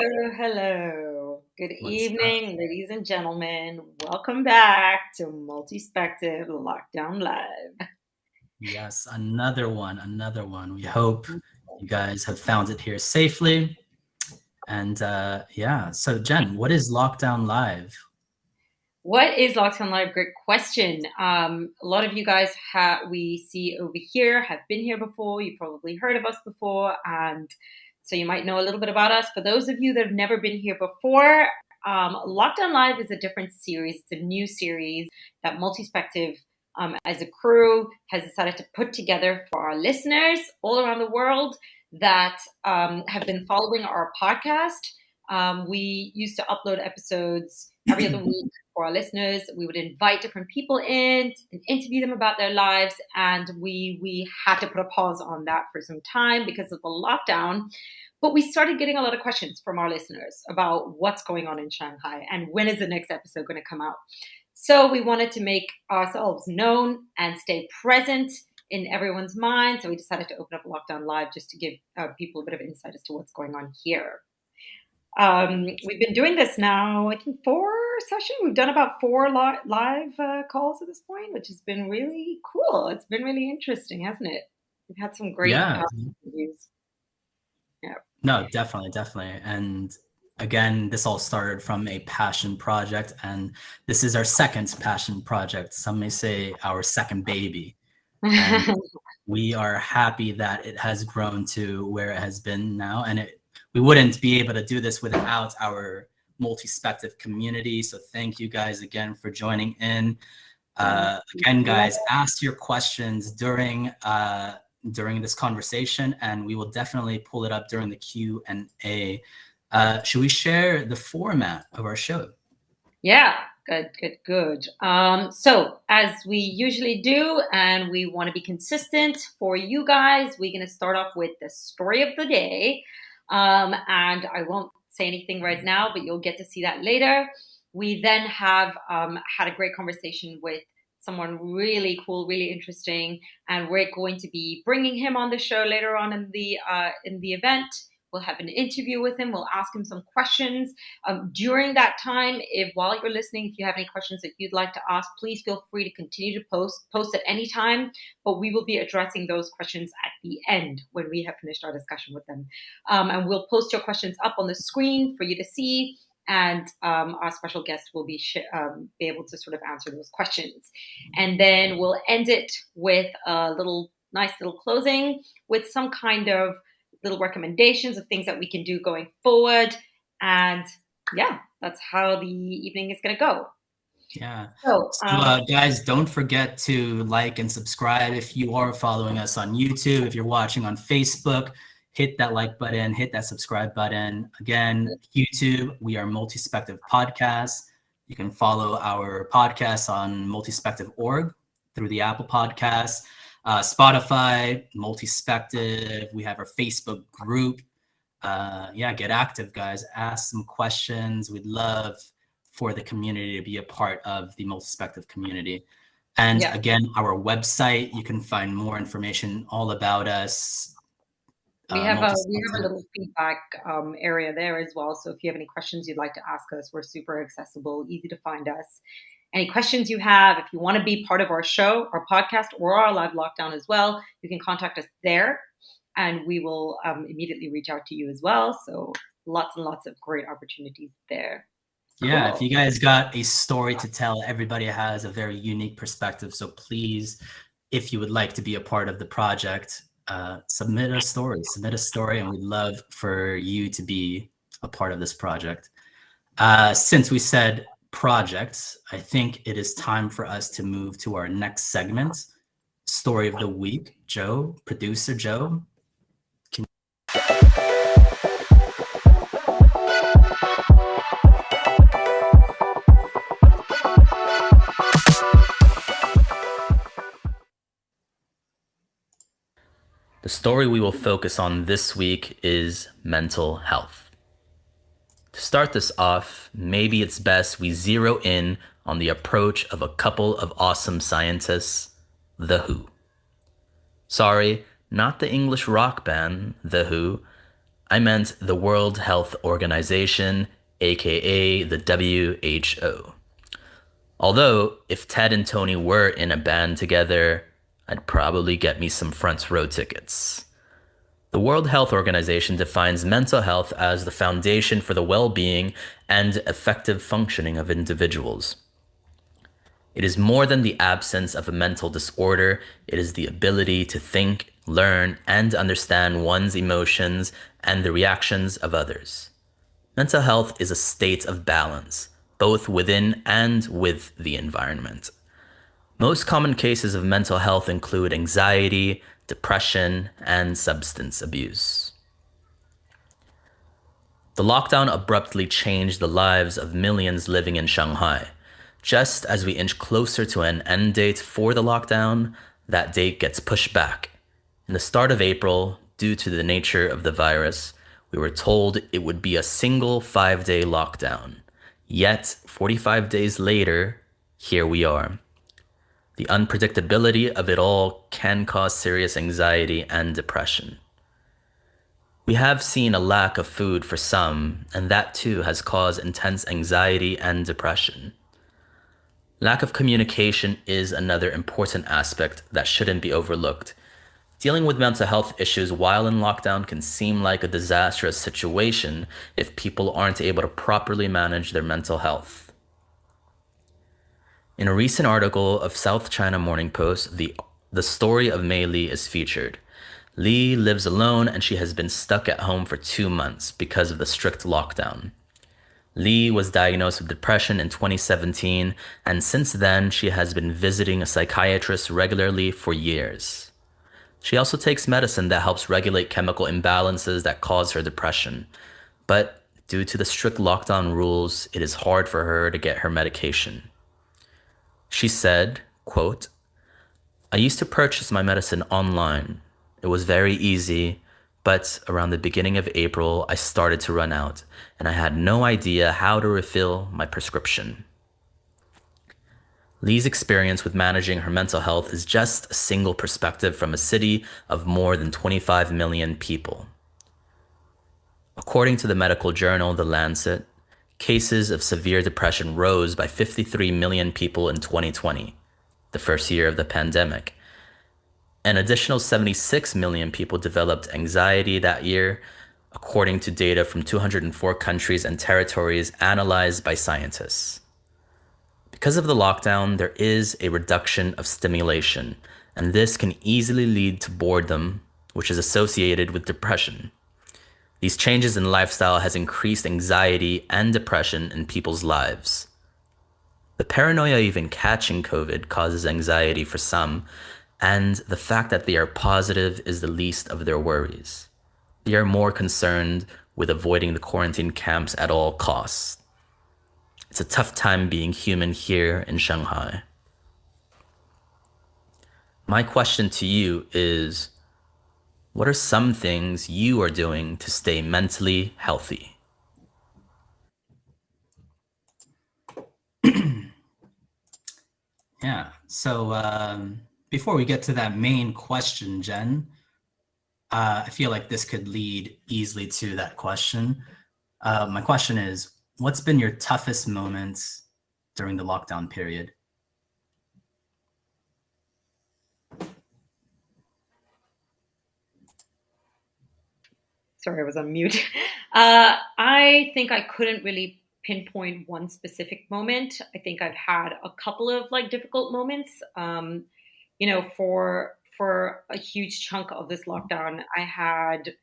hello. Good What's up? evening, ladies and gentlemen. Welcome back to Multispective Lockdown Live. Yes, another one, another one. We hope you guys have found it here safely. And yeah, so Jen, what is Lockdown Live? What is Lockdown Live? Great question. A lot of you guys we see over here have been here before. You've probably heard of us before, and so you might know a little bit about us. For those of you that have never been here before, Lockdown Live is a different series. It's a new series that Multispective, as a crew, has decided to put together for our listeners all around the world that have been following our podcast. We used to upload episodes every other week for our listeners. We would invite different people in and interview them about their lives, and we had to put a pause on that for some time because of the lockdown. But we started getting a lot of questions from our listeners about what's going on in Shanghai and when is the next episode going to come out. So we wanted to make ourselves known and stay present in everyone's mind. So we decided to open up Lockdown Live just to give people a bit of insight as to what's going on here. We've been doing this now, I think, 4 sessions. We've done about 4 live calls at this point, which has been really cool. It's been really interesting, hasn't it? We've had some great Yeah, interviews. Yeah. no, definitely, definitely. And again, this all started from a passion project, and this is our second passion project. Some may say our second baby. And we are happy that it has grown to where it has been now. And we wouldn't be able to do this without our Multispective community. So thank you guys again for joining in. Again, guys, ask your questions during this conversation, and we will definitely pull it up during the Q&A. Should we share the format of our show? Yeah, good. So as we usually do, and we want to be consistent for you guys, we're going to start off with the story of the day. And I won't say anything right now, but you'll get to see that later. We then have had a great conversation with someone really cool, really interesting, and we're going to be bringing him on the show later on in the event. We'll have an interview with him. We'll ask him some questions. During that time, while you're listening, if you have any questions that you'd like to ask, please feel free to continue to post at any time. But we will be addressing those questions at the end when we have finished our discussion with them. And we'll post your questions up on the screen for you to see. And our special guest will be able to sort of answer those questions. And then we'll end it with a nice little closing with some kind of little recommendations of things that we can do going forward. And yeah, that's how the evening is going to go. Yeah. So guys, don't forget to like and subscribe if you are following us on YouTube. If you're watching on Facebook, hit that like button, hit that subscribe button. Again, YouTube, we are Multispective Podcast. You can follow our podcast on multispective.org through the Apple Podcasts. Spotify, Multispective. We have our Facebook group. Yeah, get active, guys. Ask some questions. We'd love for the community to be a part of the Multispective community. And again, our website, you can find more information all about us. We have a little feedback area there as well. So if you have any questions you'd like to ask us, we're super accessible, easy to find us. Any questions you have, if you want to be part of our show, our podcast, or our live lockdown as well, you can contact us there, and we will immediately reach out to you as well. So lots and lots of great opportunities there. Yeah, cool. If you guys got a story to tell, everybody has a very unique perspective. So please, if you would like to be a part of the project, submit a story, and we'd love for you to be a part of this project. Since we said projects, I think it is time for us to move to our next segment, Story of the Week. Joe, producer Joe. The story we will focus on this week is mental health. To start this off, maybe it's best we zero in on the approach of a couple of awesome scientists, The Who. Sorry, not the English rock band, The Who. I meant the World Health Organization, aka the WHO. Although, if Ted and Tony were in a band together, I'd probably get me some front row tickets. The World Health Organization defines mental health as the foundation for the well being and effective functioning of individuals. It is more than the absence of a mental disorder, it is the ability to think, learn, and understand one's emotions and the reactions of others. Mental health is a state of balance, both within and with the environment. Most common cases of mental health include anxiety, depression, and substance abuse. The lockdown abruptly changed the lives of millions living in Shanghai. Just as we inch closer to an end date for the lockdown, that date gets pushed back. In the start of April, due to the nature of the virus, we were told it would be a single 5-day lockdown. Yet, 45 days later, here we are. The unpredictability of it all can cause serious anxiety and depression. We have seen a lack of food for some, and that too has caused intense anxiety and depression. Lack of communication is another important aspect that shouldn't be overlooked. Dealing with mental health issues while in lockdown can seem like a disastrous situation if people aren't able to properly manage their mental health. In a recent article of South China Morning Post, the story of Mei Li is featured. Li lives alone and she has been stuck at home for 2 months because of the strict lockdown. Li was diagnosed with depression in 2017, and since then she has been visiting a psychiatrist regularly for years. She also takes medicine that helps regulate chemical imbalances that cause her depression. But due to the strict lockdown rules, it is hard for her to get her medication. She said, quote, "I used to purchase my medicine online. It was very easy, but around the beginning of April, I started to run out, and I had no idea how to refill my prescription." Li's experience with managing her mental health is just a single perspective from a city of more than 25 million people. According to the medical journal The Lancet, cases of severe depression rose by 53 million people in 2020, the first year of the pandemic. An additional 76 million people developed anxiety that year, according to data from 204 countries and territories analyzed by scientists. Because of the lockdown, there is a reduction of stimulation, and this can easily lead to boredom, which is associated with depression. These changes in lifestyle has increased anxiety and depression in people's lives. The paranoia of even catching COVID causes anxiety for some, and the fact that they are positive is the least of their worries. They are more concerned with avoiding the quarantine camps at all costs. It's a tough time being human here in Shanghai. My question to you is, what are some things you are doing to stay mentally healthy? Yeah. So before we get to that main question, Jen, I feel like this could lead easily to that question. My question is, what's been your toughest moments during the lockdown period? Sorry, I was on mute. I think I couldn't really pinpoint one specific moment. I think I've had a couple of like difficult moments. For a huge chunk of this lockdown, I had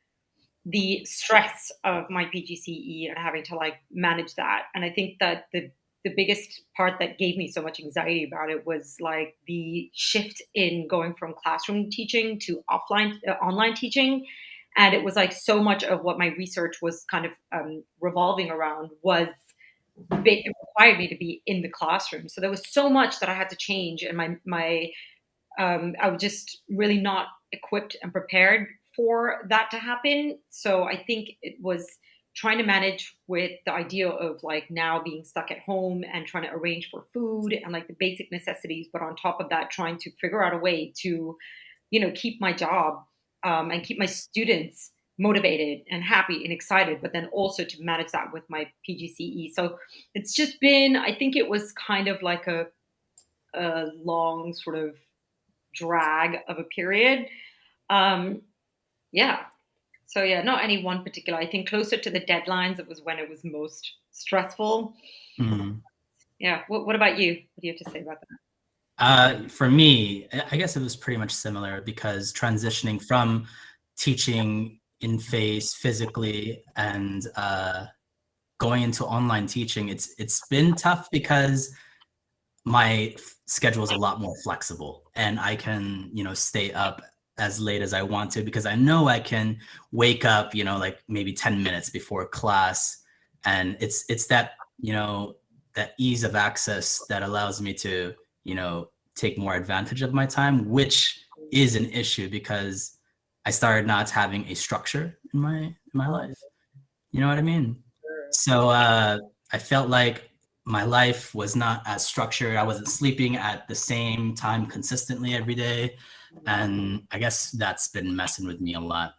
the stress of my PGCE and having to like manage that. And I think that the biggest part that gave me so much anxiety about it was like the shift in going from classroom teaching to online teaching. And it was like so much of what my research was kind of revolving around was it required me to be in the classroom. So there was so much that I had to change, and I was just really not equipped and prepared for that to happen. So I think it was trying to manage with the idea of like now being stuck at home and trying to arrange for food and like the basic necessities, but on top of that, trying to figure out a way to, keep my job and keep my students motivated and happy and excited, but then also to manage that with my PGCE. So it's just been, I think it was kind of like a long sort of drag of a period. Yeah. So yeah, not any one particular. I think closer to the deadlines, it was when it was most stressful. Mm. Yeah. What about you? What do you have to say about that? For me, I guess it was pretty much similar, because transitioning from teaching in face physically and going into online teaching, it's been tough because my schedule is a lot more flexible, and I can, stay up as late as I want to, because I know I can wake up, like maybe 10 minutes before class. And it's that, that ease of access that allows me to, take more advantage of my time, which is an issue because I started not having a structure in my life. You know what I mean? So I felt like my life was not as structured. I wasn't sleeping at the same time consistently every day. And I guess that's been messing with me a lot.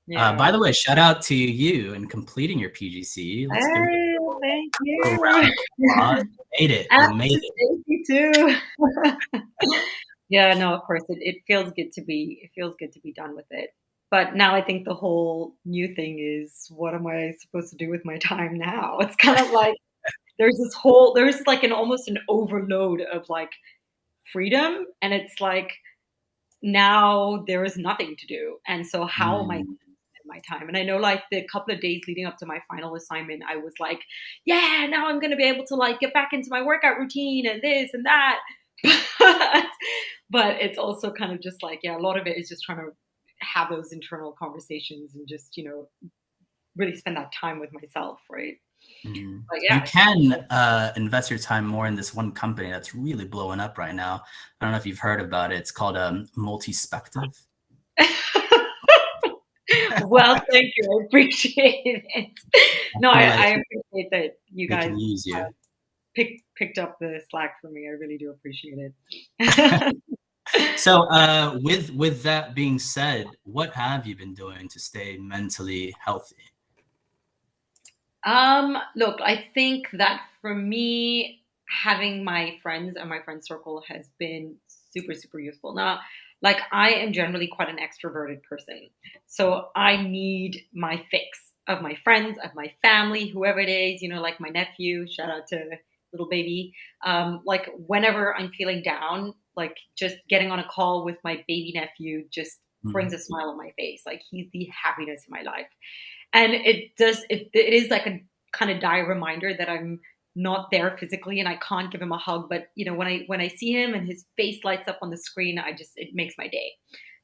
Yeah. By the way, shout out to you in completing your PGC. Let's give Hey, thank a you. round of applause. You made it. And You made it. thank you too. Yeah, no, of course it feels good to be done with it. But now I think the whole new thing is, what am I supposed to do with my time now? It's kind of like there's like an almost an overload of like freedom, and it's like now there is nothing to do. And so how am I Mm. my time? And I know like the couple of days leading up to my final assignment, I was like, yeah, now I'm going to be able to like get back into my workout routine and this and that. But it's also kind of just like, yeah, a lot of it is just trying to have those internal conversations and just, really spend that time with myself. Right. Mm. But You yeah. can invest your time more in this one company that's really blowing up right now. I don't know if you've heard about it. It's called Multispective. Well, thank you. I appreciate it. No, I feel like I appreciate that you they guys can use you. picked up the slack for me. I really do appreciate it. So, with that being said, what have you been doing to stay mentally healthy? Look, I think that for me, having my friends and my friend circle has been super, super useful. Now, like I am generally quite an extroverted person. So I need my fix of my friends, of my family, whoever it is, like my nephew, shout out to little baby. Like whenever I'm feeling down, like just getting on a call with my baby nephew just brings a smile on my face. Like he's the happiness of my life. And it is like a kind of dire reminder that I'm not there physically and I can't give him a hug. But when I see him and his face lights up on the screen, it makes my day.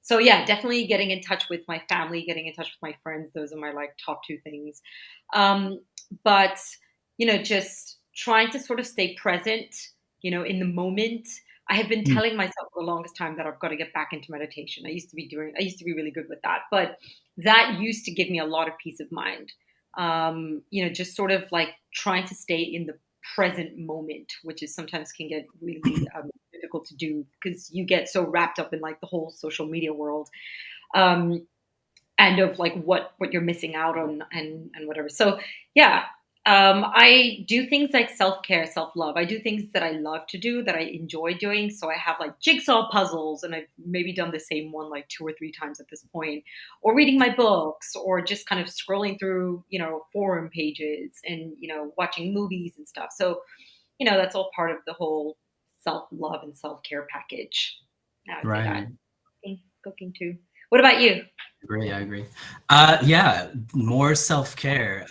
So yeah, definitely getting in touch with my family, getting in touch with my friends. Those are my like top two things. But just trying to sort of stay present, in the moment. I have been telling myself for the longest time that I've got to get back into meditation. I used to be really good with that, but that used to give me a lot of peace of mind. Just sort of like trying to stay in the present moment, which is sometimes can get really difficult to do because you get so wrapped up in like the whole social media world. And of like what you're missing out on and whatever. So yeah, I do things like self-care, self-love. I do things that I love to do, that I enjoy doing. So I have like jigsaw puzzles, and I've maybe done the same one like 2 or 3 times at this point, or reading my books, or just kind of scrolling through, forum pages and, watching movies and stuff. So, that's all part of the whole self-love and self-care package. I would say Right. that. Cooking too. What about you? I agree. Yeah, more self-care.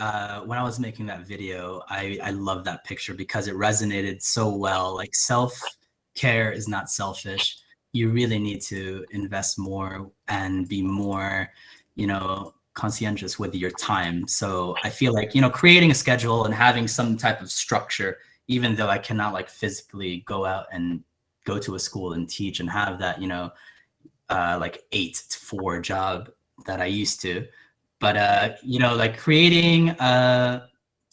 When I was making that video, I love that picture because it resonated so well. Like self-care is not selfish. You really need to invest more and be more, conscientious with your time. So I feel like, creating a schedule and having some type of structure, even though I cannot like physically go out and go to a school and teach and have that, like 8 to 4 job that I used to, but like creating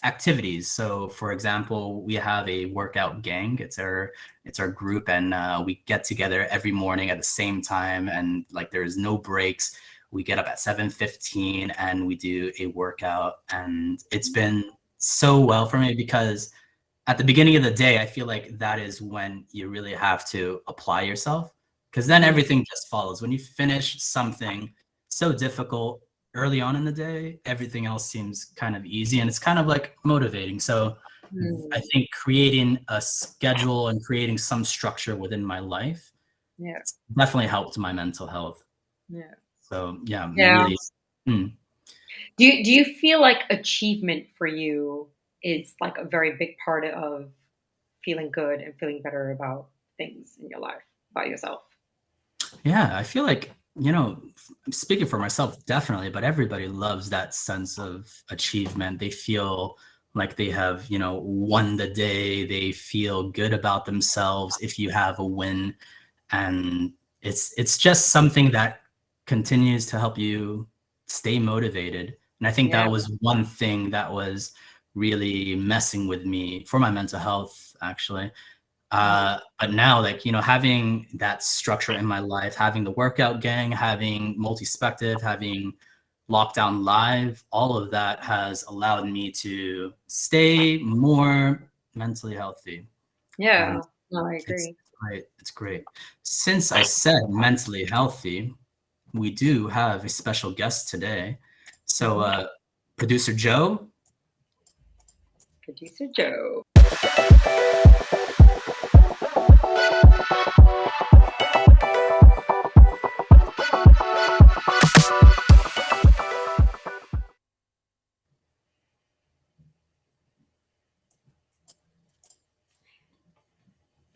activities. So for example, we have a workout gang. It's our group, and we get together every morning at the same time, and like there's no breaks. We get up at 7:15 and we do a workout, and it's been so well for me because at the beginning of the day, I feel like that is when you really have to apply yourself, because then everything just follows. When you finish something so difficult early on in the day, everything else seems kind of easy, and it's kind of like motivating. So I think creating a schedule and creating some structure within my life definitely helped my mental health. Yeah. So really. Do you feel like achievement for you is like a very big part of feeling good and feeling better about things in your life, about yourself? Yeah, I feel like, I'm speaking for myself, definitely, but everybody loves that sense of achievement. They feel like they have, won the day. They feel good about themselves if you have a win. And it's just something that continues to help you stay motivated. And I think that was one thing that was really messing with me for my mental health, actually. But now, like, having that structure in my life, having the workout gang, having Multispective, having Lockdown Live, all of that has allowed me to stay more mentally healthy. Yeah, no, I agree. It's great. Since I said mentally healthy, we do have a special guest today. So, Producer Joe. Producer Joe.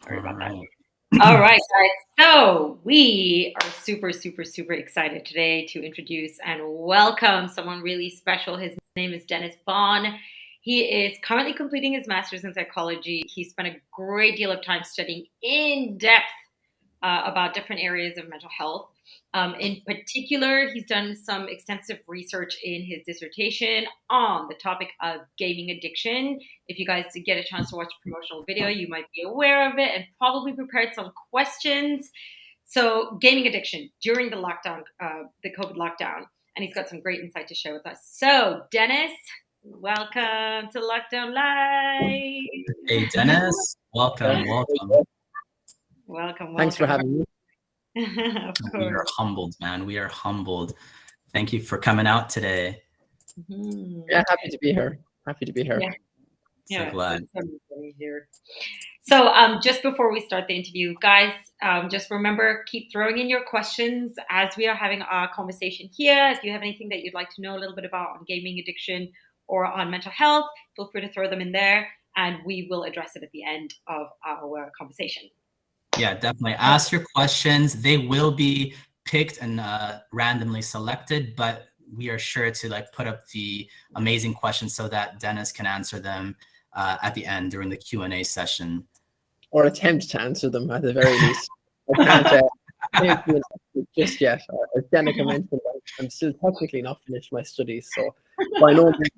Sorry about that. All right, guys. So we are super, super, super excited today to introduce and welcome someone really special. His name is Denis Vaughan. He is currently completing his master's in psychology. He spent a great deal of time studying in depth about different areas of mental health. In particular, he's done some extensive research in his dissertation on the topic of gaming addiction. If you guys did get a chance to watch the promotional video, you might be aware of it and probably prepared some questions. So, gaming addiction during the lockdown, the COVID lockdown, and he's got some great insight to share with us. So, Denis, welcome to Lockdown Live. Hey, Denis, welcome. Welcome. Thanks for having me. We are humbled, man. We are humbled. Thank you for coming out today. Yeah, happy to be here. Yeah, so glad. So just before we start the interview, guys, just remember, keep throwing in your questions as we are having our conversation here. If you have anything that you'd like to know a little bit about on gaming addiction or on mental health, feel free to throw them in there and we will address it at the end of our conversation. Yeah, definitely. Ask your questions. They will be picked and randomly selected, but we are sure to put up the amazing questions so that Denis can answer them at the end during the Q&A session. Or attempt to answer them at the very least. I can't just yet. As Danica mentioned, I'm still technically not finished my studies, so by no means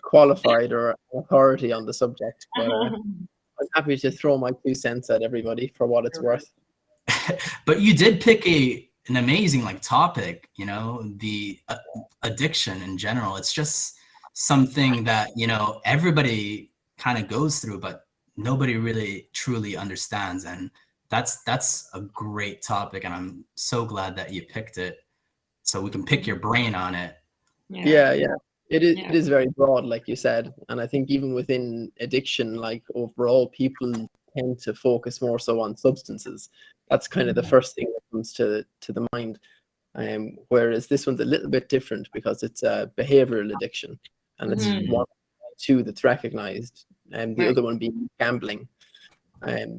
qualified or authority on the subject, but I'm happy to throw my 2 cents at everybody for what it's worth. But you did pick an amazing topic, the addiction in general. It's just something that, everybody kind of goes through, but nobody really truly understands. And that's a great topic. And I'm so glad that you picked it so we can pick your brain on it. Yeah. It is very broad, like you said. And I think even within addiction, overall, people tend to focus more so on substances. That's kind of the first thing that comes to the mind. Whereas this one's a little bit different because it's a behavioral addiction. And it's one, two that's recognized, and the other one being gambling.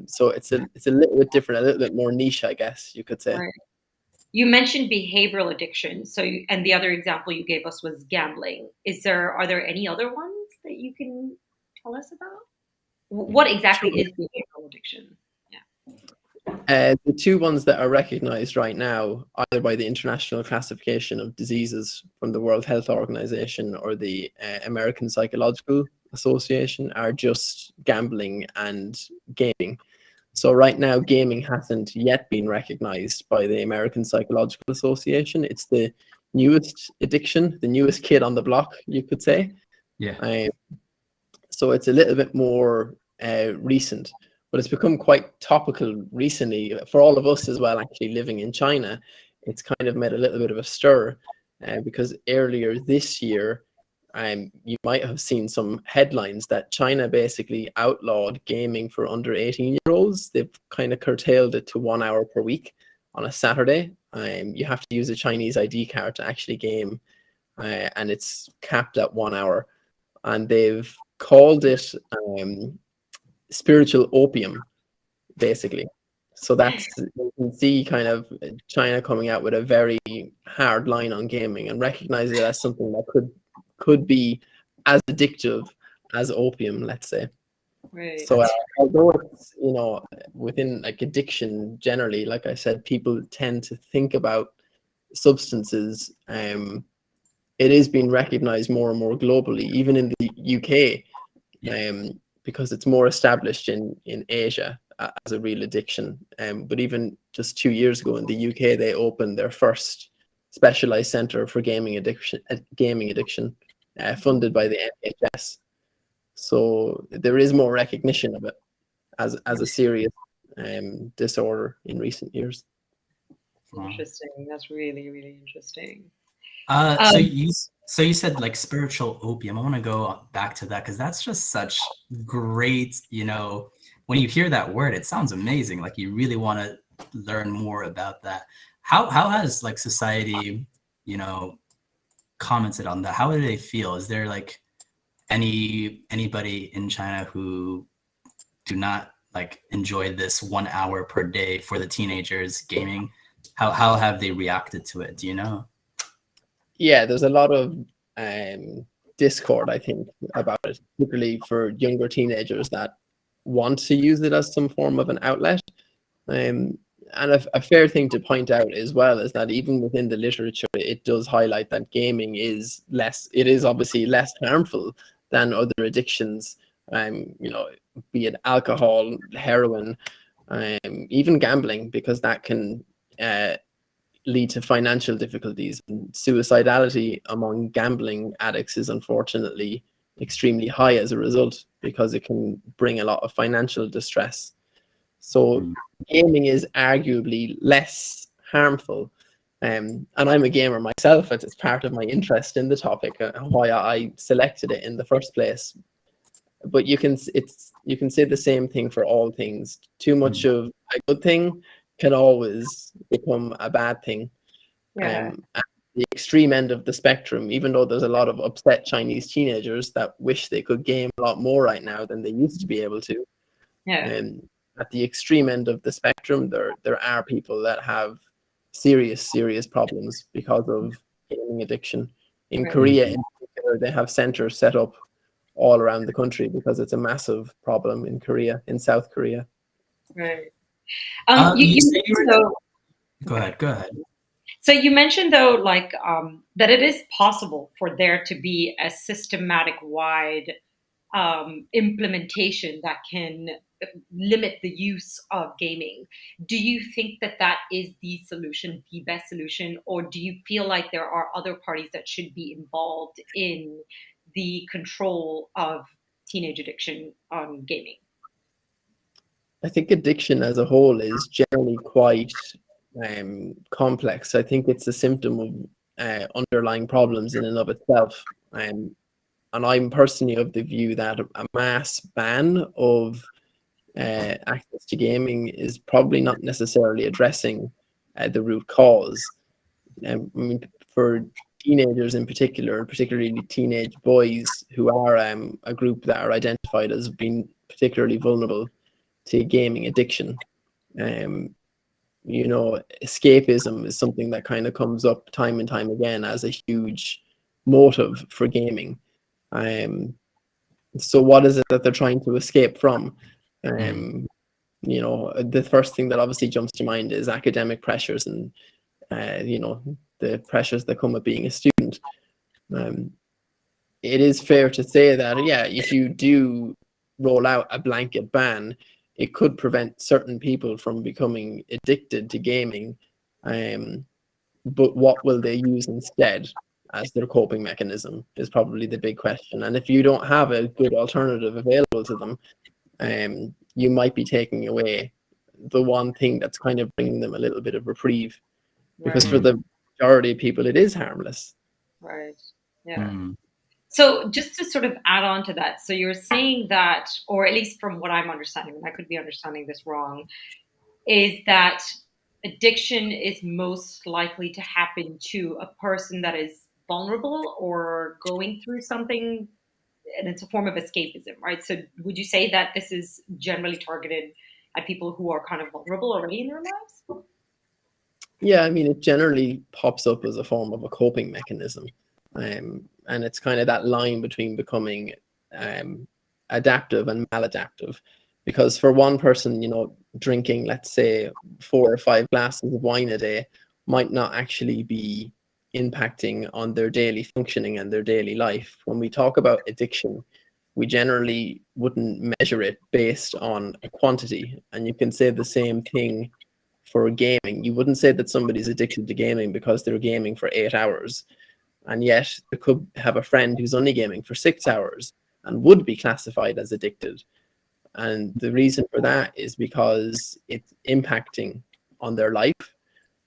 So it's a little bit different, a little bit more niche, I guess you could say. Right. You mentioned behavioral addiction, and the other example you gave us was gambling. Are there any other ones that you can tell us about? What exactly is behavioral addiction? The 2 ones that are recognized right now, either by the International Classification of Diseases from the World Health Organization or the American Psychological Association are just gambling and gaming. So right now, gaming hasn't yet been recognized by the American Psychological Association. It's the newest addiction, the newest kid on the block, you could say. Yeah. So it's a little bit more recent, but it's become quite topical recently for all of us as well, actually living in China. It's kind of made a little bit of a stir because earlier this year, you might have seen some headlines that China basically outlawed gaming for under 18-year-olds. They've kind of curtailed it to 1 hour per week on a Saturday. You have to use a Chinese ID card to actually game, and it's capped at 1 hour. And they've called it spiritual opium, basically. So that's, you can see kind of China coming out with a very hard line on gaming and recognize it as something that could be as addictive as opium, let's say. Right. So although it's, you know, within like addiction generally, like I said, people tend to think about substances. It is being recognized more and more globally, even in the UK, because it's more established in Asia as a real addiction. But even just 2 years ago in the UK, they opened their first specialized center for gaming addiction, funded by the NHS. So there is more recognition of it as a serious disorder in recent years. Interesting. That's really, really interesting. So you said like spiritual opium. I want to go back to that because that's just such great, you know, when you hear that word, it sounds amazing. Like you really want to learn more about that. How has like society, you know, commented on that? How do they feel? Is there like anybody in China who do not like enjoy this 1 hour per day for the teenagers gaming? How have they reacted to it? Do you know? Yeah, there's a lot of discord, I think, about it, particularly for younger teenagers that want to use it as some form of an outlet. And a fair thing to point out as well is that even within the literature, it does highlight that gaming is obviously less harmful than other addictions, you know, be it alcohol, heroin, even gambling, because that can lead to financial difficulties. And suicidality among gambling addicts is unfortunately extremely high as a result, because it can bring a lot of financial distress. So gaming is arguably less harmful. And I'm a gamer myself. It's part of my interest in the topic, why I selected it in the first place. But you can say the same thing for all things. Too much of a good thing can always become a bad thing. At the extreme end of the spectrum, even though there's a lot of upset Chinese teenagers that wish they could game a lot more right now than they used to be able to. At the extreme end of the spectrum, there are people that have serious problems because of gaming addiction. In Korea, in particular, they have centers set up all around the country because it's a massive problem in Korea, in South Korea. Right. Go ahead. So you mentioned though, like that it is possible for there to be a systematic wide implementation that can limit the use of gaming. Do you think that is the solution, the best solution, or do you feel like there are other parties that should be involved in the control of teenage addiction on gaming? I think addiction as a whole is generally quite complex. I think it's a symptom of underlying problems in and of itself. And I'm personally of the view that a mass ban of access to gaming is probably not necessarily addressing the root cause. I mean, for teenagers in particular, particularly teenage boys who are a group that are identified as being particularly vulnerable to gaming addiction. You know, escapism is something that kind of comes up time and time again as a huge motive for gaming. So what is it that they're trying to escape from? You know, the first thing that obviously jumps to mind is academic pressures and, you know, the pressures that come with being a student. it is fair to say that, yeah, if you do roll out a blanket ban, it could prevent certain people from becoming addicted to gaming. But what will they use instead as their coping mechanism is probably the big question. And if you don't have a good alternative available to them, you might be taking away the one thing that's kind of bringing them a little bit of reprieve. Because for the majority of people, it is harmless. Right. Yeah. So just to sort of add on to that, so you're saying that, or at least from what I'm understanding, and I could be understanding this wrong, is that addiction is most likely to happen to a person that is vulnerable or going through something, and it's a form of escapism, right? So would you say that this is generally targeted at people who are kind of vulnerable already in their lives? Yeah, I mean, it generally pops up as a form of a coping mechanism. And it's kind of that line between becoming adaptive and maladaptive. Because for one person, drinking, let's say, 4 or 5 glasses of wine a day might not actually be impacting on their daily functioning and their daily life. When we talk about addiction, we generally wouldn't measure it based on a quantity. And you can say the same thing for gaming. You wouldn't say that somebody's addicted to gaming because they're gaming for 8 hours. And yet they could have a friend who's only gaming for 6 hours and would be classified as addicted. And the reason for that is because it's impacting on their life,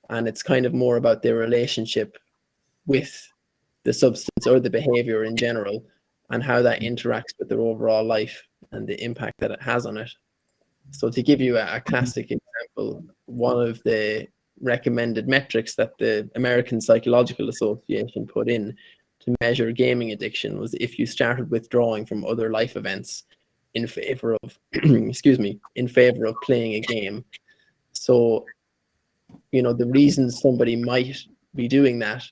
and it's kind of more about their relationship with the substance or the behavior in general, and how that interacts with their overall life and the impact that it has on it. So to give you a classic example, one of the recommended metrics that the American Psychological Association put in to measure gaming addiction was if you started withdrawing from other life events in favor of in favor of playing a game. So the reasons somebody might be doing that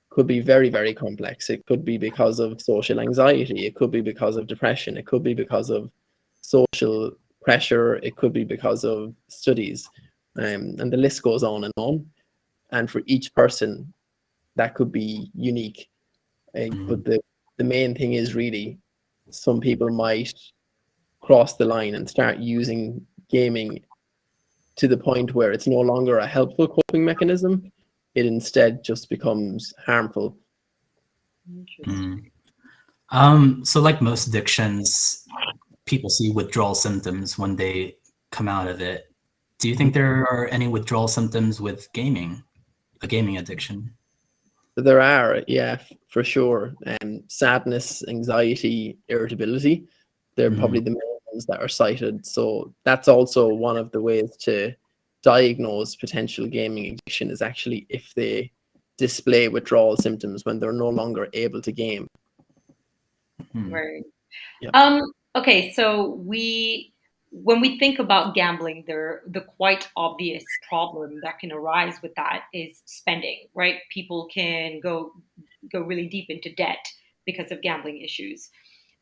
could be very, very complex. It could be because of social anxiety, it could be because of depression, it could be because of social pressure, it could be because of studies, and the list goes on and on. And for each person that could be unique. But the main thing is really some people might cross the line and start using gaming to the point where it's no longer a helpful coping mechanism. It instead just becomes harmful. So like most addictions, people see withdrawal symptoms when they come out of it. Do you think there are any withdrawal symptoms with gaming, a gaming addiction? There are, yeah, for sure. Sadness, anxiety, irritability, they're probably the main ones that are cited. So that's also one of the ways to diagnose potential gaming addiction, is actually if they display withdrawal symptoms when they're no longer able to game. Right. Yeah. Okay, so when we think about gambling, the quite obvious problem that can arise with that is spending, right? People can go really deep into debt because of gambling issues.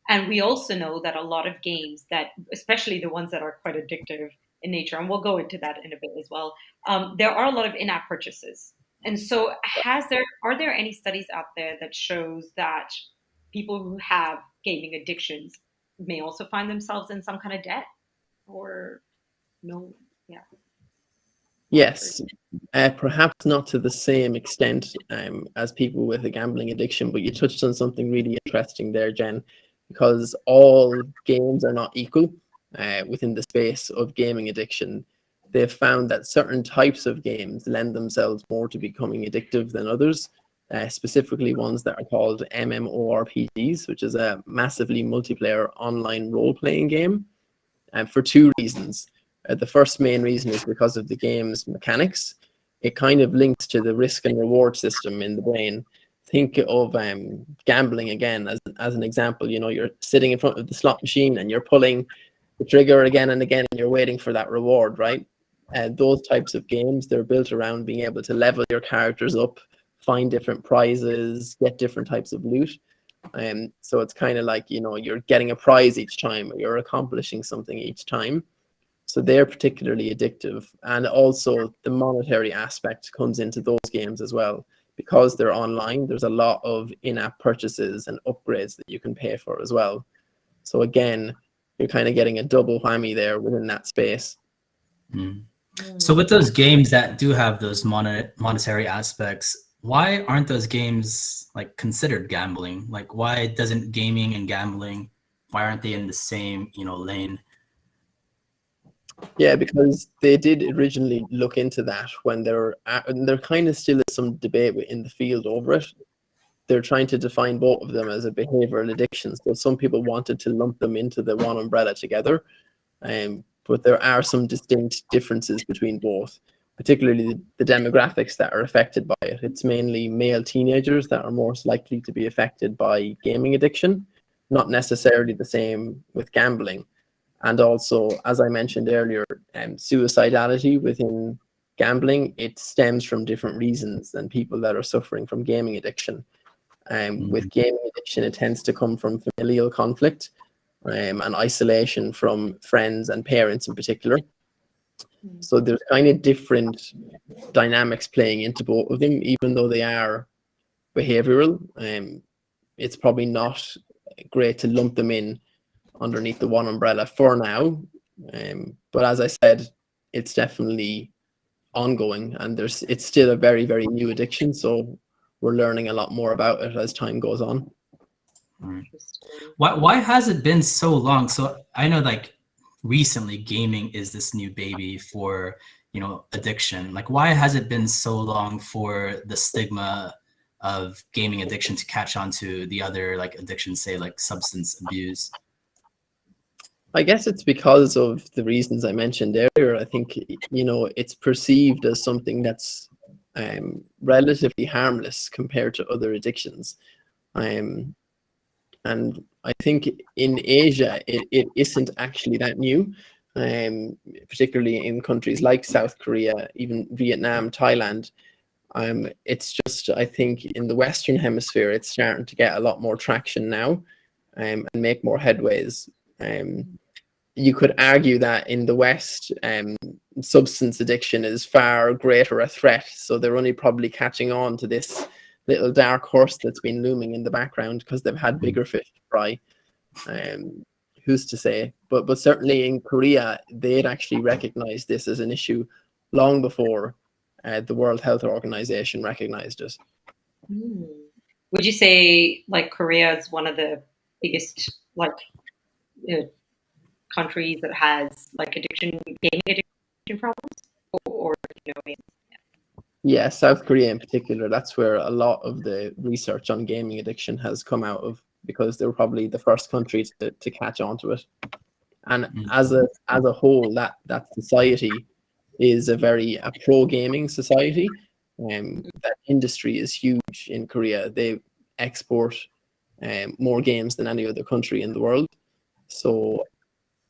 And we also know that a lot of games that, especially the ones that are quite addictive in nature, and we'll go into that in a bit as well, there are a lot of in-app purchases. And so are there any studies out there that shows that people who have gaming addictions may also find themselves in some kind of debt, or no? Yeah. Yes, perhaps not to the same extent as people with a gambling addiction, but you touched on something really interesting there, Jen, because all games are not equal within the space of gaming addiction. They've found that certain types of games lend themselves more to becoming addictive than others, specifically ones that are called MMORPGs, which is a massively multiplayer online role-playing game, and for 2 reasons. The first main reason is because of the game's mechanics. It kind of links to the risk and reward system in the brain. Think of gambling again as an example. You're sitting in front of the slot machine and you're pulling the trigger again and again, and you're waiting for that reward, right? Those types of games, they're built around being able to level your characters up, find different prizes, get different types of loot. So it's kind of like, you're getting a prize each time, or you're accomplishing something each time. So they're particularly addictive. And also the monetary aspect comes into those games as well, because they're online, there's a lot of in-app purchases and upgrades that you can pay for as well. So again, you're kind of getting a double whammy there within that space. So with those games that do have those monetary aspects, why aren't those games like considered gambling? Like, why doesn't gaming and gambling, why aren't they in the same, lane? Yeah, because they did originally look into that when there kind of still is some debate in the field over it. They're trying to define both of them as a behavioral addiction. So some people wanted to lump them into the one umbrella together, but there are some distinct differences between both, particularly the demographics that are affected by it. It's mainly male teenagers that are most likely to be affected by gaming addiction, not necessarily the same with gambling. And also, as I mentioned earlier, suicidality within gambling, it stems from different reasons than people that are suffering from gaming addiction. With gaming addiction, it tends to come from familial conflict and isolation from friends and parents in particular. So there's kind of different dynamics playing into both of them, even though they are behavioral. It's probably not great to lump them in underneath the one umbrella for now, but as I said, it's definitely ongoing, and it's still a very, very new addiction, so we're learning a lot more about it as time goes on. Why has it been so long? So I know, like, recently gaming is this new baby for addiction. Like, why has it been so long for the stigma of gaming addiction to catch on to the other like addictions, say like substance abuse? I guess it's because of the reasons I mentioned earlier. I think, it's perceived as something that's relatively harmless compared to other addictions. And I think in Asia, it isn't actually that new, particularly in countries like South Korea, even Vietnam, Thailand. It's just, I think in the Western Hemisphere, it's starting to get a lot more traction now and make more headways. You could argue that in the West, substance addiction is far greater a threat. So they're only probably catching on to this little dark horse that's been looming in the background because they've had bigger fish to fry. Who's to say? But certainly in Korea, they'd actually recognized this as an issue long before the World Health Organization recognized it. Would you say like Korea is one of the biggest countries that has like gaming addiction problems, or Yeah, South Korea in particular, that's where a lot of the research on gaming addiction has come out of, because they were probably the first country to catch on to it. And as a whole, that society is a very pro gaming society. That industry is huge in Korea. They export more games than any other country in the world. So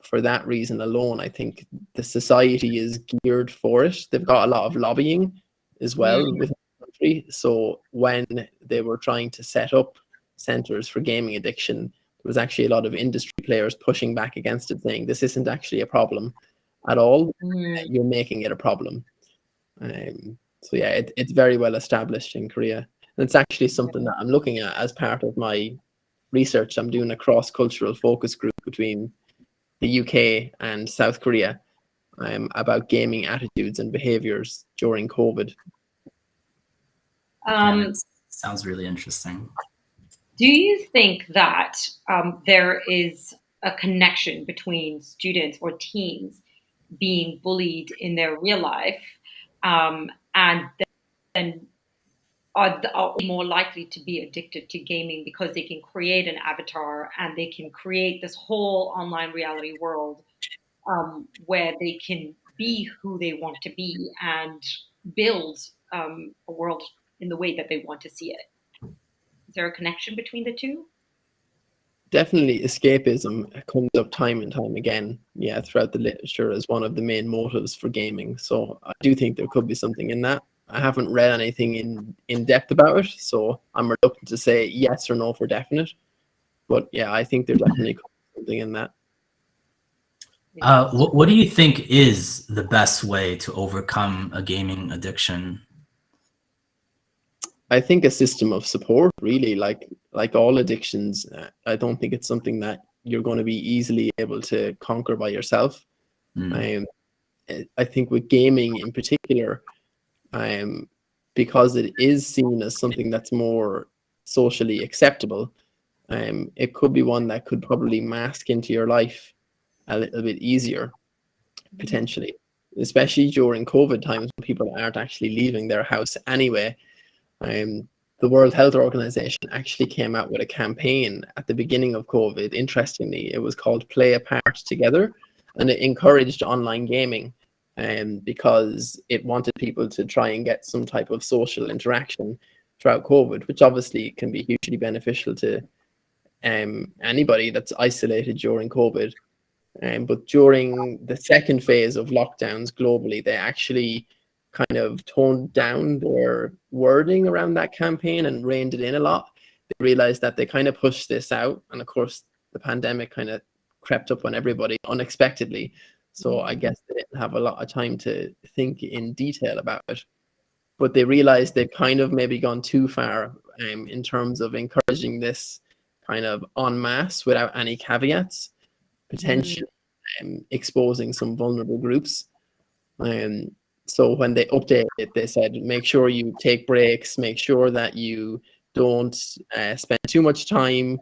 for that reason alone, I think the society is geared for it. They've got a lot of lobbying as well within the country. So when they were trying to set up centers for gaming addiction, there was actually a lot of industry players pushing back against it, saying this isn't actually a problem at all. You're making it a problem. So yeah, it's very well established in Korea. And it's actually something that I'm looking at as part of my research. I'm doing a cross-cultural focus group between the UK and South Korea about gaming attitudes and behaviors during COVID. Sounds really interesting. Do you think that there is a connection between students or teens being bullied in their real life and then are more likely to be addicted to gaming because they can create an avatar and they can create this whole online reality world where they can be who they want to be and build a world in the way that they want to see it? Is there a connection between the two? Definitely escapism comes up time and time again, throughout the literature as one of the main motives for gaming. So I do think there could be something in that. I haven't read anything in depth about it, so I'm reluctant to say yes or no for definite. But yeah, I think there definitely could be something in that. What do you think is the best way to overcome a gaming addiction? I think a system of support, really, like all addictions. I don't think it's something that you're going to be easily able to conquer by yourself. I think with gaming in particular, because it is seen as something that's more socially acceptable, it could be one that could probably mask into your life a little bit easier, potentially, especially during COVID times when people aren't actually leaving their house anyway. The World Health Organization actually came out with a campaign at the beginning of COVID. Interestingly, it was called Play a Part Together, and it encouraged online gaming because it wanted people to try and get some type of social interaction throughout COVID, which obviously can be hugely beneficial to anybody that's isolated during COVID. But during the second phase of lockdowns globally, they actually kind of toned down their wording around that campaign and reined it in a lot. They realized that they kind of pushed this out, and of course the pandemic kind of crept up on everybody unexpectedly, so I guess they didn't have a lot of time to think in detail about it. But they realized they've kind of maybe gone too far in terms of encouraging this kind of en masse without any caveats, potentially exposing some vulnerable groups. So when they updated it, they said, make sure you take breaks, make sure that you don't spend too much time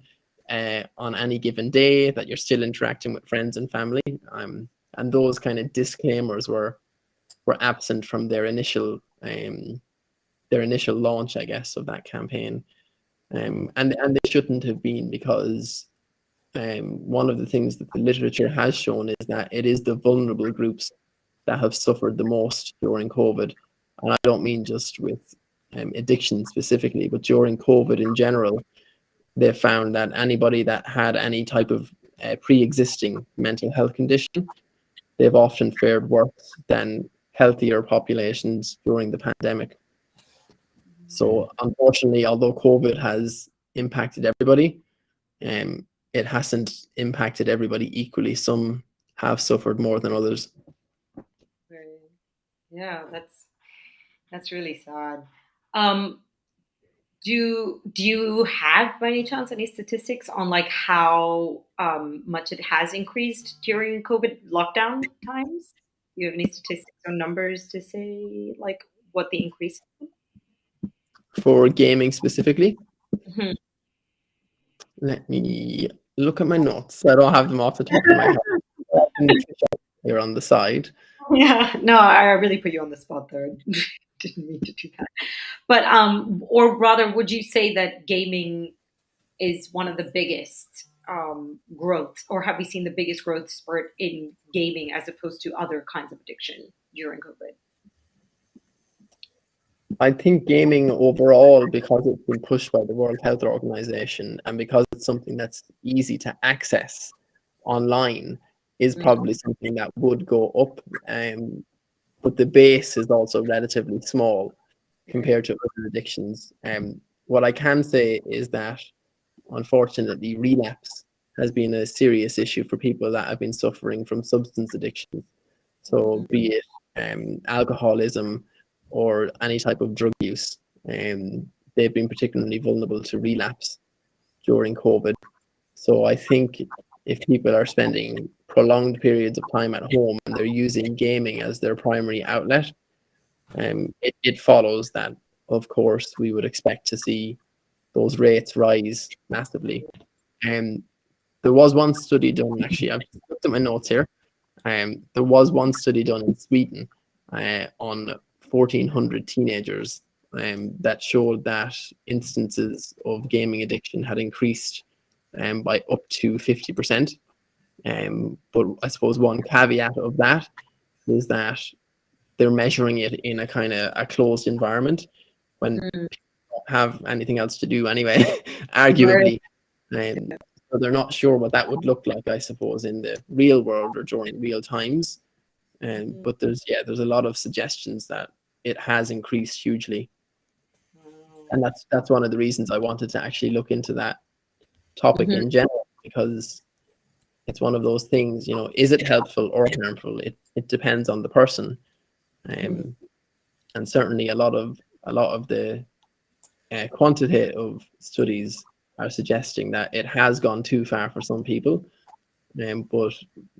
on any given day, that you're still interacting with friends and family. And those kind of disclaimers were absent from their initial launch, I guess, of that campaign. And they shouldn't have been, because one of the things that the literature has shown is that it is the vulnerable groups that have suffered the most during COVID. And I don't mean just with addiction specifically, but during COVID in general, they found that anybody that had any type of pre-existing mental health condition, they've often fared worse than healthier populations during the pandemic. So unfortunately, although COVID has impacted everybody, it hasn't impacted everybody equally. Some have suffered more than others. Yeah, that's really sad. Do you have, by any chance, any statistics on like how much it has increased during COVID lockdown times? Do you have any statistics or numbers to say like what the increase is? For gaming specifically? Mm-hmm. Let me look at my notes. I don't have them off the top of my head. Here on the side. Yeah, no, I really put you on the spot there. Didn't mean to do that. But or rather, would you say that gaming is one of the biggest growth, or have we seen the biggest growth spurt in gaming as opposed to other kinds of addiction during COVID? I think gaming overall, because it's been pushed by the World Health Organization and because it's something that's easy to access online, is probably something that would go up. But the base is also relatively small compared to other addictions. What I can say is that, unfortunately, relapse has been a serious issue for people that have been suffering from substance addictions. So be it alcoholism or any type of drug use, they've been particularly vulnerable to relapse during COVID. So I think if people are spending prolonged periods of time at home and they're using gaming as their primary outlet, it follows that, of course, we would expect to see those rates rise massively. There was one study done, actually, I've looked at my notes here. There was one study done in Sweden on 1,400 teenagers that showed that instances of gaming addiction had increased by up to 50%. But I suppose one caveat of that is that they're measuring it in a kind of a closed environment when people don't have anything else to do anyway, arguably. So they're not sure what that would look like, I suppose, in the real world or during real times. But there's a lot of suggestions that it has increased hugely. And that's one of the reasons I wanted to actually look into that topic in general, because it's one of those things, is it helpful or harmful? It depends on the person. And certainly a lot of the quantitative studies are suggesting that it has gone too far for some people, but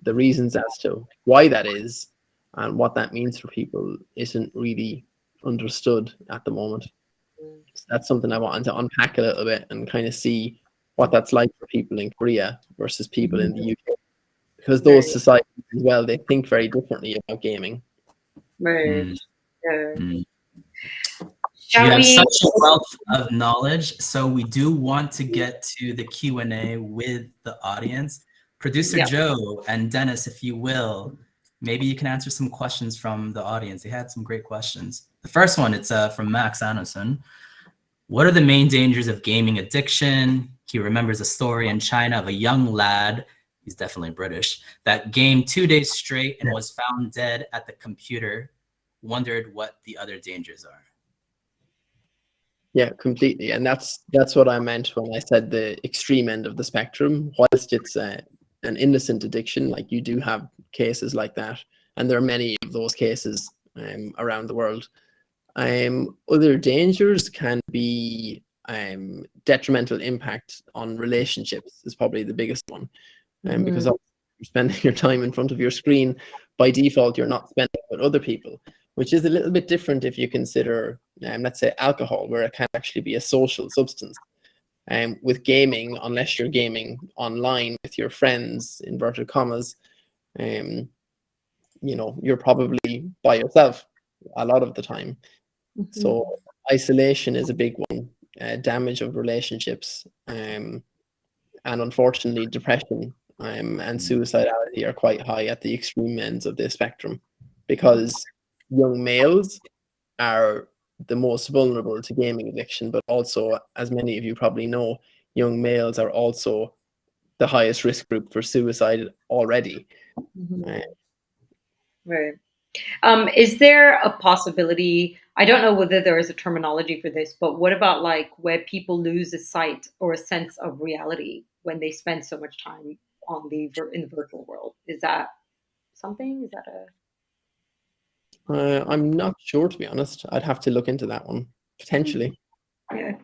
the reasons as to why that is and what that means for people isn't really understood at the moment. So that's something I wanted to unpack a little bit and kind of see what that's like for people in Korea versus people in the UK, because those societies as well, they think very differently about gaming. Right. You have such a wealth of knowledge, so we do want to get to the Q&A with the audience. Producer Joe and Dennis, if you will, maybe you can answer some questions from the audience. They had some great questions. The first one, it's from Max Anderson. What are the main dangers of gaming addiction? He remembers a story in China of a young lad, he's definitely British, that gamed 2 days straight and was found dead at the computer. Wondered what the other dangers are. Yeah, completely. And that's what I meant when I said the extreme end of the spectrum. Whilst it's an innocent addiction, like you do have cases like that, and there are many of those cases around the world. Other dangers can be detrimental impact on relationships is probably the biggest one. Because you're spending your time in front of your screen, by default, you're not spending it with other people, which is a little bit different if you consider, let's say, alcohol, where it can actually be a social substance. With gaming, unless you're gaming online with your friends, inverted commas, you're probably by yourself a lot of the time. So isolation is a big one, damage of relationships, and unfortunately depression and suicidality are quite high at the extreme ends of the spectrum, because young males are the most vulnerable to gaming addiction, but also, as many of you probably know, young males are also the highest risk group for suicide already. Right. Is there a possibility, I don't know whether there is a terminology for this, but what about like where people lose a sight or a sense of reality when they spend so much time on in the virtual world? Is that something? Is that I'm not sure, to be honest. I'd have to look into that one, potentially. Yeah.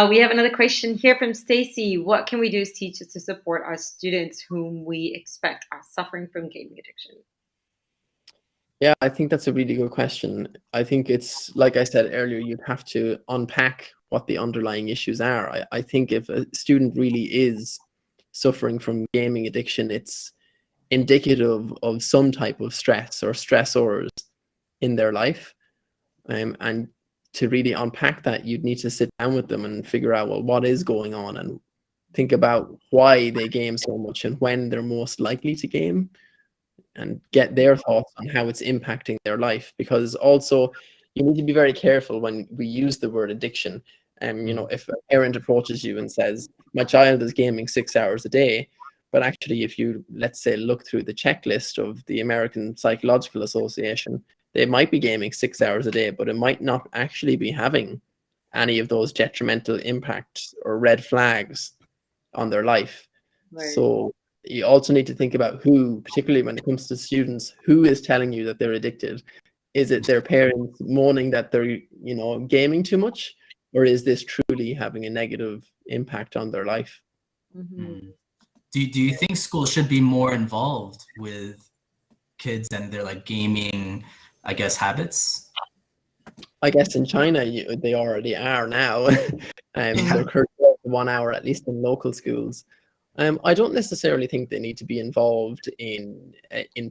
We have another question here from Stacy. What can we do as teachers to support our students whom we expect are suffering from gaming addiction? Yeah, I think that's a really good question. I think it's, like I said earlier, you'd have to unpack what the underlying issues are. I think if a student really is suffering from gaming addiction, it's indicative of some type of stress or stressors in their life. And to really unpack that, you'd need to sit down with them and figure out, well, what is going on, and think about why they game so much and when they're most likely to game, and get their thoughts on how it's impacting their life. Because also you need to be very careful when we use the word addiction. If a parent approaches you and says, my child is gaming 6 hours a day, but actually if you, let's say, look through the checklist of the American Psychological Association, they might be gaming 6 hours a day, but it might not actually be having any of those detrimental impacts or red flags on their life. Right. So you also need to think about who, particularly when it comes to students, who is telling you that they're addicted. Is it their parents moaning that they're, gaming too much, or is this truly having a negative impact on their life? Do you think schools should be more involved with kids and their gaming, I guess, habits? I guess in China they already are now. They're currently 1 hour at least in local schools. I don't necessarily think they need to be involved in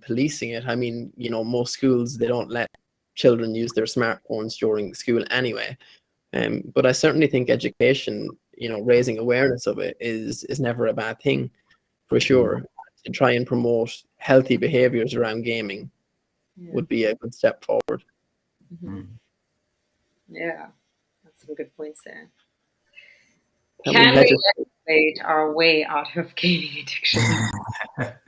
policing it. I mean, most schools, they don't let children use their smartphones during school anyway. But I certainly think education, raising awareness of it is never a bad thing, for sure. To try and promote healthy behaviors around gaming would be a good step forward. Yeah, that's some good points there. Can we legislate our way out of gaming addiction? That's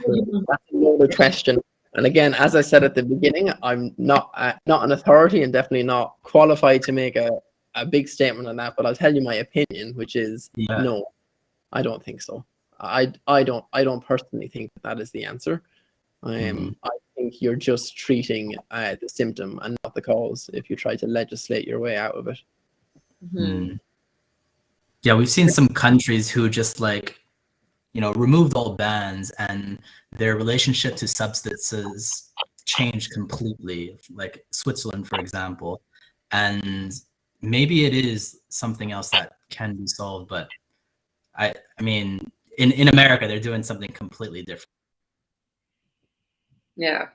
another question. And again, as I said at the beginning, I'm not an authority and definitely not qualified to make a big statement on that. But I'll tell you my opinion, which is no, I don't think so. I don't personally think that is the answer. I think you're just treating the symptom and not the cause if you try to legislate your way out of it. Yeah, we've seen some countries who just like, removed all bans and their relationship to substances changed completely, like Switzerland, for example. And maybe it is something else that can be solved, but I mean, in America, they're doing something completely different. Yeah.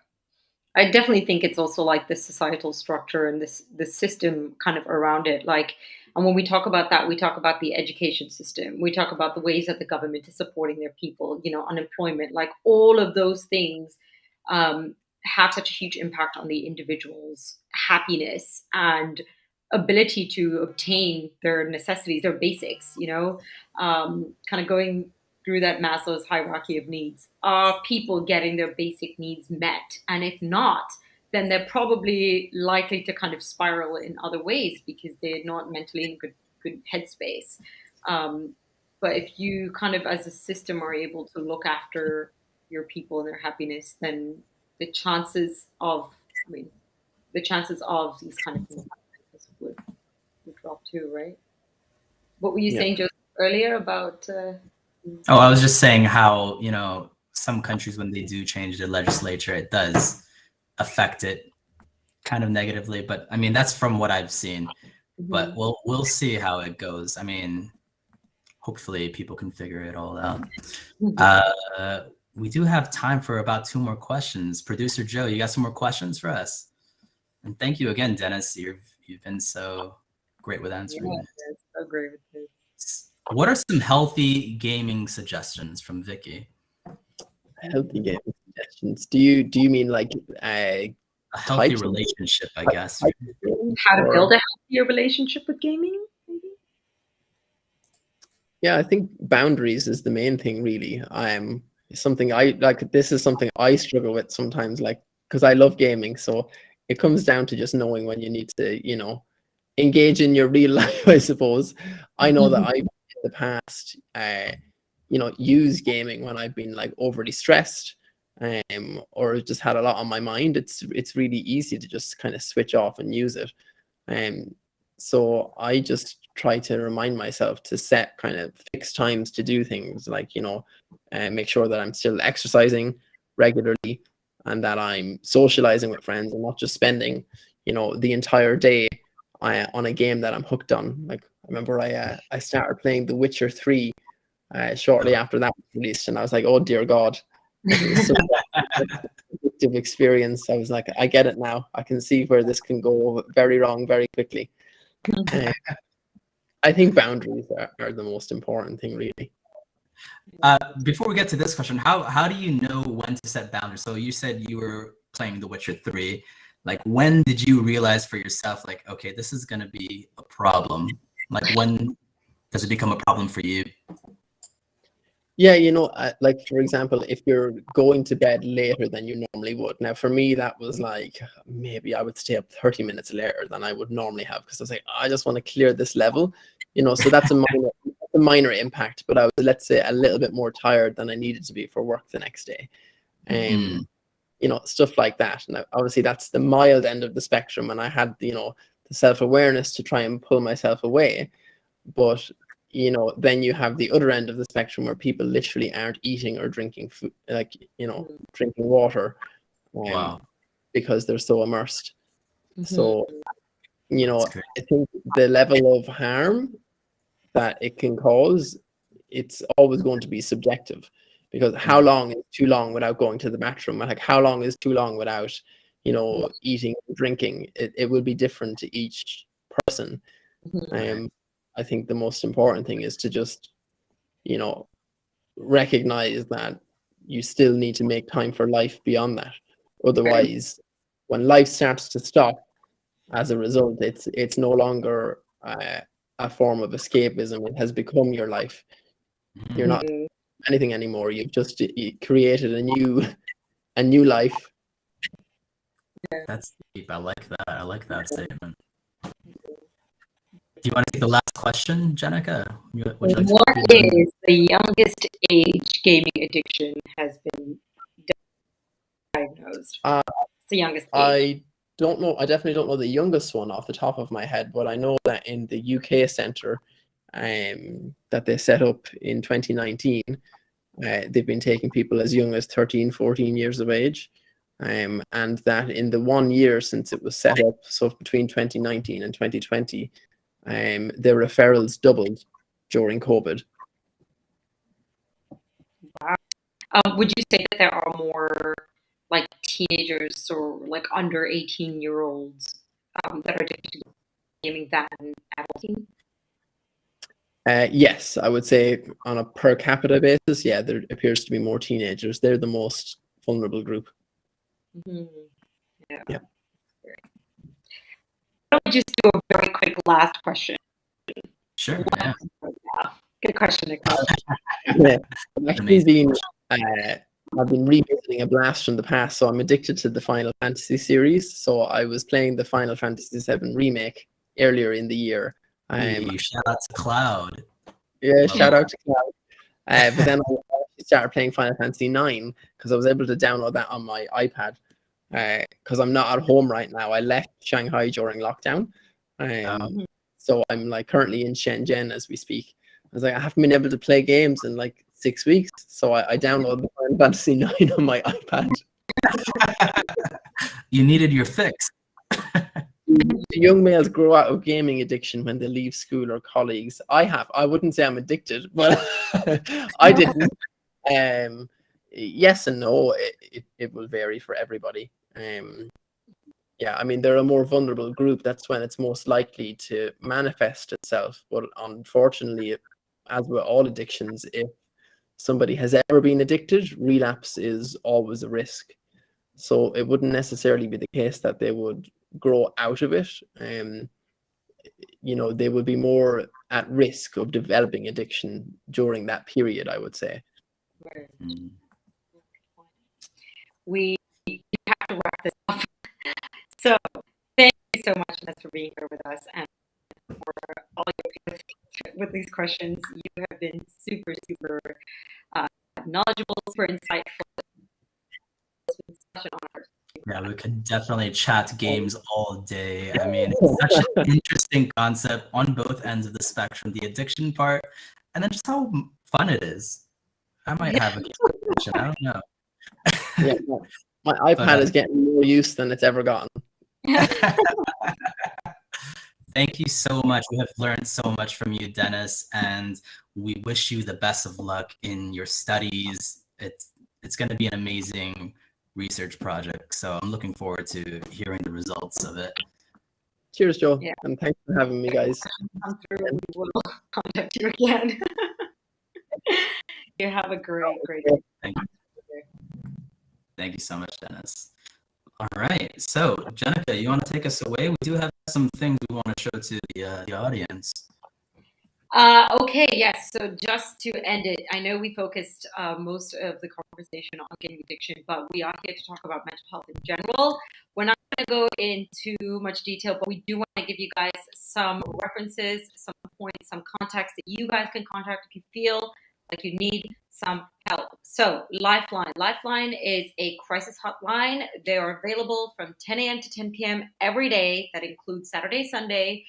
I definitely think it's also like the societal structure and the system kind of around it. Like, and when we talk about that, we talk about the education system. We talk about the ways that the government is supporting their people, unemployment, like all of those things have such a huge impact on the individual's happiness and ability to obtain their necessities, their basics, kind of going through that Maslow's hierarchy of needs. Are people getting their basic needs met? And if not, then they're probably likely to kind of spiral in other ways because they're not mentally in good headspace. But if you kind of, as a system, are able to look after your people and their happiness, then the chances of these kind of things would drop too, right? What were you saying, Joseph, earlier about? I was just saying how, some countries, when they do change their legislature, it does affect it kind of negatively. But I mean, that's from what I've seen. But we'll see how it goes. I mean, hopefully people can figure it all out. We do have time for about 2 more questions. Producer Joe, you got some more questions for us? And thank you again, Dennis. You've been so great with answering. Yeah, so great with this. What are some healthy gaming suggestions from Vicky? Healthy gaming suggestions. Do you mean like a healthy relationship, I guess? How to build a healthier relationship with gaming, maybe? Yeah, I think boundaries is the main thing, really. Something I like. This is something I struggle with sometimes, like, because I love gaming. So it comes down to just knowing when you need to, engage in your real life, I suppose. I know that I've in the past, use gaming when I've been like overly stressed, or just had a lot on my mind. It's really easy to just kind of switch off and use it. So I just try to remind myself to set kind of fixed times to do things, like, make sure that I'm still exercising regularly and that I'm socializing with friends and not just spending, the entire day on a game that I'm hooked on. Like, I remember I started playing The Witcher 3 shortly after that was released, and I was like, oh dear God, it was such an addictive experience. I was like, I get it now. I can see where this can go very wrong very quickly. I think boundaries are the most important thing, really. Before we get to this question, how do you know when to set boundaries? So you said you were playing The Witcher 3. Like, when did you realize for yourself, like, okay, this is going to be a problem? Like, when does it become a problem for you? Yeah, like, for example, if you're going to bed later than you normally would. Now, for me, that was like, maybe I would stay up 30 minutes later than I would normally have, because I was like, I just want to clear this level, so that's a minor impact. But I was, let's say, a little bit more tired than I needed to be for work the next day. Stuff like that. And obviously that's the mild end of the spectrum, and I had, the self-awareness to try and pull myself away. But then you have the other end of the spectrum where people literally aren't eating or drinking food, like, drinking water, because they're so immersed. So, I think the level of harm that it can cause, it's always going to be subjective, because how long is too long without going to the bathroom? Like, how long is too long without, eating and drinking? It will be different to each person. I think the most important thing is to just, recognize that you still need to make time for life beyond that. Otherwise, when life starts to stop, as a result, it's no longer a form of escapism. It has become your life. You're not anything anymore. You've just created a new life. That's deep. I like that. I like that statement. Do you want to take the last question, Jenica? What is the youngest age gaming addiction has been diagnosed? It's the youngest age. don't know. I definitely don't know the youngest one off the top of my head, but I know that in the UK centre that they set up in 2019, they've been taking people as young as 13, 14 years of age. And that in the 1 year since it was set up, so between 2019 and 2020, their referrals doubled during COVID. Wow. Would you say that there are more like teenagers or like under 18-year-olds that are addicted to gaming than adults? Yes, I would say on a per capita basis, yeah, there appears to be more teenagers. They're the most vulnerable group. Mm-hmm. Yeah. Yeah. Let me just do a very quick last question. Sure. Yeah. Good question. Yeah. I've been revisiting a blast from the past, so I'm addicted to the Final Fantasy series. So I was playing the Final Fantasy VII remake earlier in the year. Shout out to Cloud. Yeah, shout out to Cloud. But then I started playing Final Fantasy IX because I was able to download that on my iPad. Because I'm not at home right now. I left Shanghai during lockdown. So I'm like currently in Shenzhen as we speak. I was like, I haven't been able to play games in like 6 weeks. So I downloaded the Final Fantasy IX on my iPad. You needed your fix. Young males grow out of gaming addiction when they leave school or colleagues. I wouldn't say I'm addicted, but I didn't. Yes and no. It will vary for everybody. Yeah, I mean, they're a more vulnerable group. That's when it's most likely to manifest itself. But unfortunately, as with all addictions, if somebody has ever been addicted, relapse is always a risk. So it wouldn't necessarily be the case that they would grow out of it. They would be more at risk of developing addiction during that period, I would say. We have to wrap this up. So thank you so much, Denis, for being here with us and for all your with these questions. You have been super, super knowledgeable, super insightful. It's been such an honor. Yeah, we could definitely chat games all day. I mean, it's such an interesting concept on both ends of the spectrum, the addiction part, and then just how fun it is. I might have a game addiction. I don't know. Yeah, my iPad is getting more use than it's ever gotten. Thank you so much. We have learned so much from you, Denis, and we wish you the best of luck in your studies. It's going to be an amazing research project, so I'm looking forward to hearing the results of it. Cheers, Joe, and thanks for having me, guys. Come through, we will contact you again. You have a great day. Thank you. Thank you so much, Denis. All right, so Jenica, you want to take us away? We do have some things we want to show to the audience. Okay, yes. So just to end it, I know we focused most of the conversation on gaming addiction, but we are here to talk about mental health in general. We're not going to go into much detail, but we do want to give you guys some references, some points, some contacts that you guys can contact if you feel like you need some help. So Lifeline. Lifeline is a crisis hotline. They are available from 10 a.m. to 10 p.m. every day. That includes Saturday, Sunday.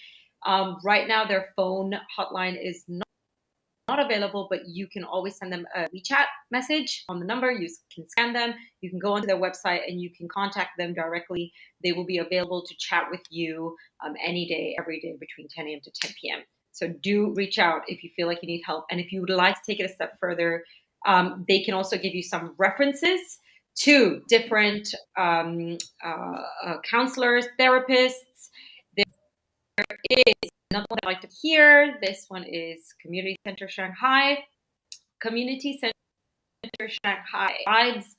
Right now, their phone hotline is not available, but you can always send them a WeChat message on the number. You can scan them. You can go onto their website and you can contact them directly. They will be available to chat with you any day, every day between 10 a.m. to 10 p.m. So do reach out if you feel like you need help. And if you would like to take it a step further, they can also give you some references to different counselors, therapists. There is another one I'd like to hear. This one is Community Center Shanghai. Community Center Shanghai provides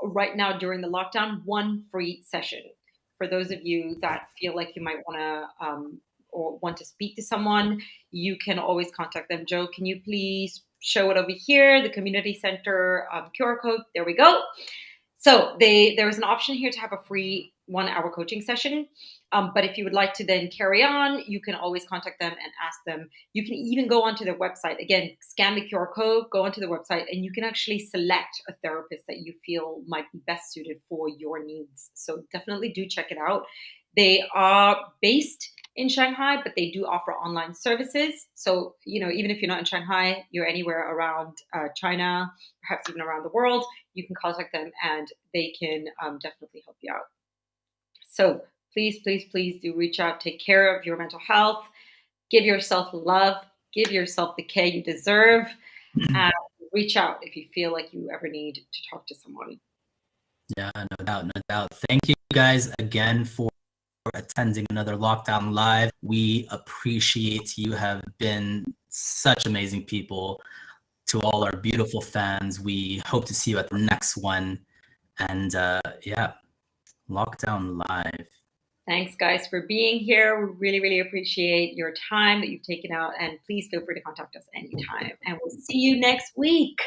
right now during the lockdown one free session. For those of you that feel like you might want to or want to speak to someone, you can always contact them. Joe, can you please show it over here? The Community Center QR code. There we go. So there is an option here to have a free 1-hour coaching session. But if you would like to then carry on, you can always contact them and ask them. You can even go onto their website. Again, scan the QR code, go onto the website, and you can actually select a therapist that you feel might be best suited for your needs. So definitely do check it out. They are based in Shanghai, but they do offer online services. So, even if you're not in Shanghai, you're anywhere around China, perhaps even around the world, you can contact them and they can definitely help you out. So please, please, please do reach out. Take care of your mental health. Give yourself love. Give yourself the care you deserve. And reach out if you feel like you ever need to talk to someone. Yeah, no doubt, no doubt. Thank you guys again for attending another Lockdown Live. We appreciate you have been such amazing people. To all our beautiful fans, we hope to see you at the next one. And Lockdown Live. Thanks, guys, for being here. We really, really appreciate your time that you've taken out. And please feel free to contact us anytime. And we'll see you next week.